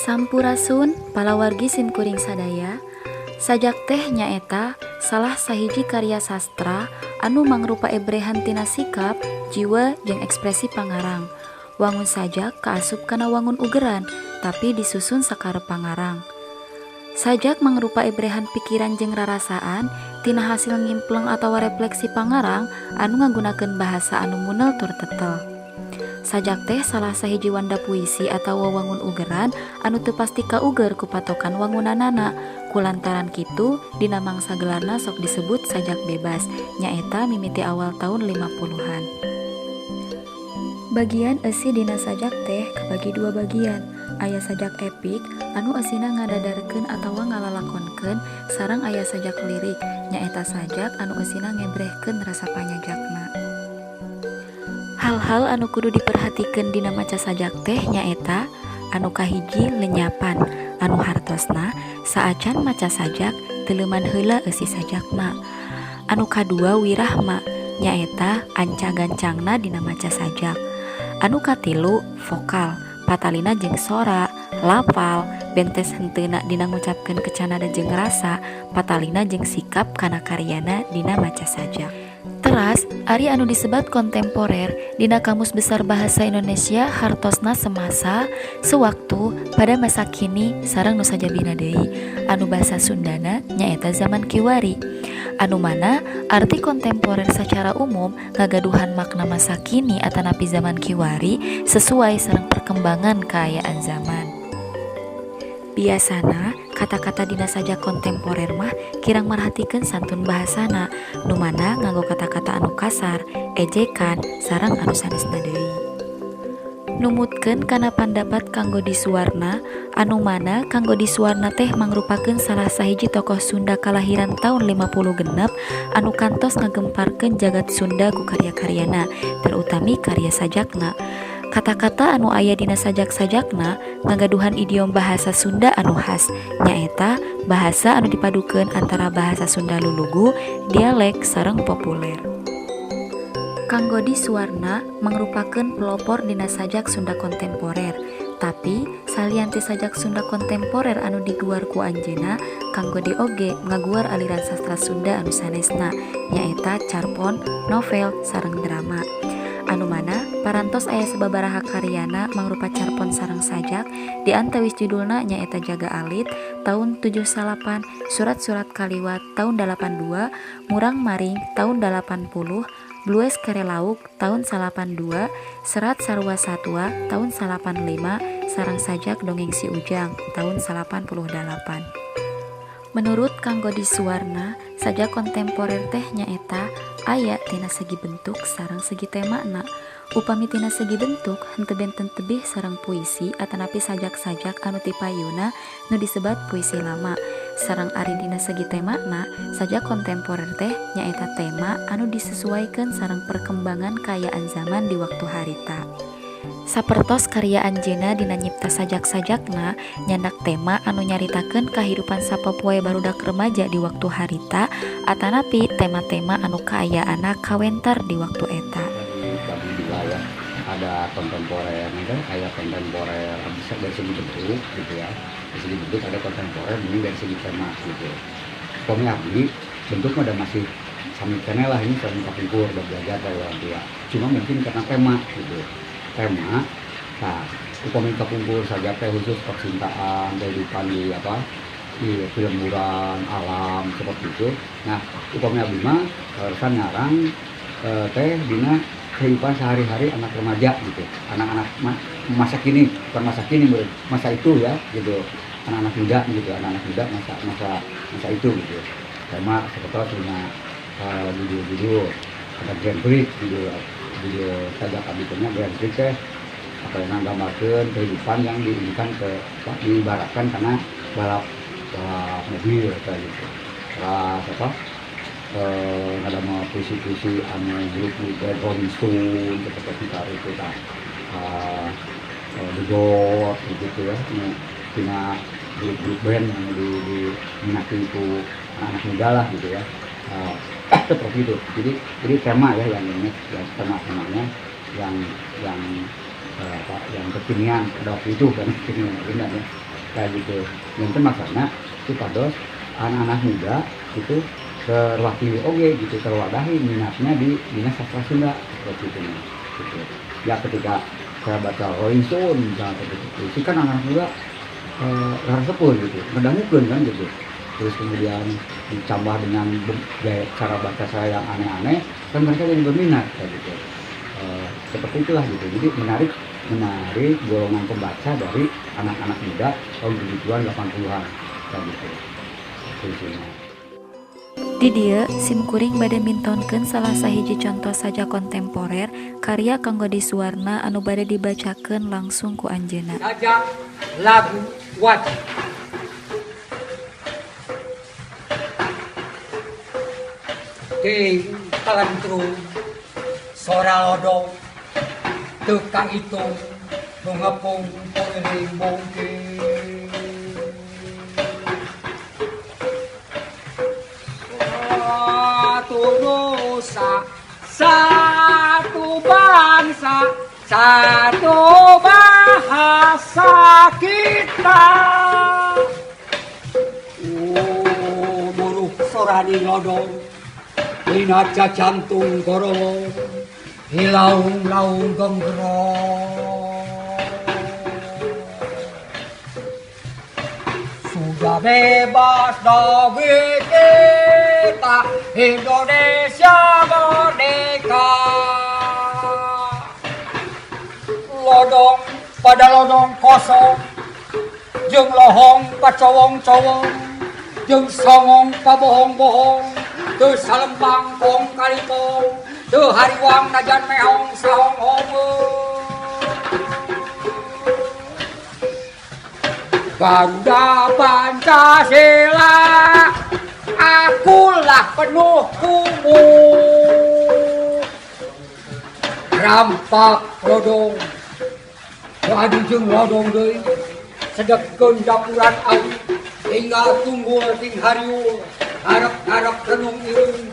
Sampurasun palawargi simkuring sadaya. Sajak teh nyaeta salah sahiji karya sastra anu mangrupa ebrehan tina sikap, jiwa jeung ekspresi pangarang. Wangun sajak kaasup kana wangun ugeran, tapi disusun sakare pangarang. Sajak mangrupa ebrehan pikiran jeung rarasaan tina hasil ngimpleng atawa refleksi pangarang anu ngaguna-keun bahasa anu munel tur tetel. Sajak teh salah sahiji wanda puisi atawa wangun ugeran anu teu pasti kauger ku patokan wangunanana. Kulantaran kitu dina mangsa gelarna sok disebut sajak bebas, nyaeta mimiti awal tahun 50-an. Bagian eusi dina sajak teh kabagi dua bagian. Aya sajak epik anu eusina ngadadarkeun atawa ngalalakonkeun, sareng aya sajak lirik, nyaeta sajak anu eusina ngebrehkeun rasa panyajakna. Hal-hal anu kudu diperhatikeun dina maca sajak teh nyaeta anu kahiji lenyapan, anu hartosna saacan maca sajak teu heula eusi sajakna. Anu kadua wirahma, nyaeta anca-gancangna dina maca sajak. Anu katilu vokal, patalina jeung sora, lafal, bentes henteuna dina ngucapkeun kecanada jeung rasa, patalina jeung sikap kana karyana dina maca sajak. Teras, ari anu disebat kontemporer dina Kamus Besar Bahasa Indonesia hartosna semasa, sewaktu, pada masa kini, sareng nu sajabina deui. Anu basa Sundana nyaeta zaman kiwari. Anu mana arti kontemporer secara umum ngagaduhan makna masa kini atanapi zaman kiwari sesuai sareng perkembangan kaayaan zaman. Biasana kata-kata dina sajak kontemporer mah kirang marhatikeun santun bahasana, nu mana nganggo kata-kata anu kasar, ejekan, sareng anu sanesna deui. Numutkeun kana pandapat kanggo disuarna, anu mana kanggo disuarna teh mangrupakeun salah sahiji tokoh Sunda kalahiran taun 50 genep anu kantos ngagemparkeun jagat Sunda ku karya-karyana, terutami karya sajakna. Kata-kata anu aya dina sajak-sajakna ngagaduhan idiom bahasa Sunda anu khas, nyaeta bahasa anu dipadukeun antara bahasa Sunda lulugu, dialek sareng populer. Kanggo disuarna mangrupakeun pelopor dina sajak Sunda kontemporer, tapi salianti sajak Sunda kontemporer anu diguar ku anjeunna, kanggo di oge ngaguar aliran sastra Sunda anu sanesna, nyaeta carpon, novel, sareng drama. Anu mana parantos aya sababaraha karyana mangrupa carpon sareng sajak, di antawis judulna nyaeta Jaga Alit tahun 78, Surat-surat Kaliwat tahun 82, Murang Maring tahun 80, Blues Kerelauk tahun 82, Serat Sarua Satwa tahun 85, sareng sajak Dongeng Si Ujang tahun 88. Menurut kanggo disuarna, sajak kontemporer teh nyaeta aya tina segi bentuk sareng segi temana. Upami tina segi bentuk henteu benten tebih sareng puisi atanapi sajak-sajak anu tipayuna nu disebat puisi lama. Sareng ari dina segi temana, sajak kontemporer teh nyaeta tema anu disesuaikeun sareng perkembangan kaayaan zaman di waktu harita. Sapertos karya anjeunna dina nyipta sajak-sajakna nyandak tema anu nyaritakeun kahidupan sapopoe barudak remaja di waktu harita, atanapi tema-tema anu kaayaanna kawentar di waktu eta. Bagi dua ya, ada kontemporer, kayak kontemporer bisa dari segi bentuk gitu ya, dari segi bentuk ada kontemporer ini dari segi tema gitu. Pokoknya abdi bentuknya ada masih sami keneh lah, ini sami kapungkur belajar dari orang tua. Cuma mungkin karena tema gitu. Tema, nah, upami kapungkur saja teh khusus percintaan, kehidupan di filmuran, alam seperti itu. Nah, upami abdi mah harusnya ngarang teh dina kehidupan sehari-hari anak remaja gitu, anak-anak masa kini, bukan masa kini, masa itu ya gitu, anak-anak muda gitu, anak-anak muda masa itu gitu. Tema seperti punya judul-judul, ada Grand Prix video sajak abdinya Grand Prix teh apa yang nggambarkeun kehidupan yang diinginkan diibaratkan karena balap mobil kayak gitu. Terus ada mau puisi-puisi anu grup Rolling Stone seperti itu kan, The Doors gitu ya, punya grup band yang diminati itu anak muda lah gitu ya. Seperti itu. Jadi tema ya yang ini, tema-temanya yang kekinian pada waktu itu kan, kekinian ya. kayak gitu. Yang itu maksudnya supados anak-anak muda itu terwakili oge gitu, terwadahi minatnya di dinas sastra Sunda seperti itu. Gitu. Ya ketika saya baca Rolling Stone misalnya itu kan anak-anak muda sepuluh gitu, ngedangukeun kan gitu. Terus kemudian ditambah dengan gaya cara baca saya yang aneh-aneh, kan mereka jadi berminat kayak gitu. Seperti itulah gitu. Jadi menarik golongan pembaca dari anak-anak muda tahun 70-an 80-an kayak gitu. Fungsinya. Di dieu simkuring bade mintonkeun salah sahiji contoh saja kontemporer karya kanggo disuarna anu bade dibacakeun langsung ku anjeunna. Sajak lagu wajib. Ting kalantru sora lodong tukang itu mengepung pengiring bongking. Satu nusa, satu bangsa, satu bahasa kita. Muruh sorani lodong, linaca jantung gorong, hilaung-laung genggerong. Sudah bebas dari kita, Indonesia merdeka. Lodong pada lodong kosong, jeung lohong pacowong-cowong, jeung songong pabohong-bohong, teu salembang kong kalipong, teu hariwang najan meong sahong-hongeun. Garuda Pancasila, akulah penuh kumu. Rampak lodong, adu jeung lodong deui, sedekkeun dapuran awi, tinggal tunggul ting hariul, harap-harap renung irung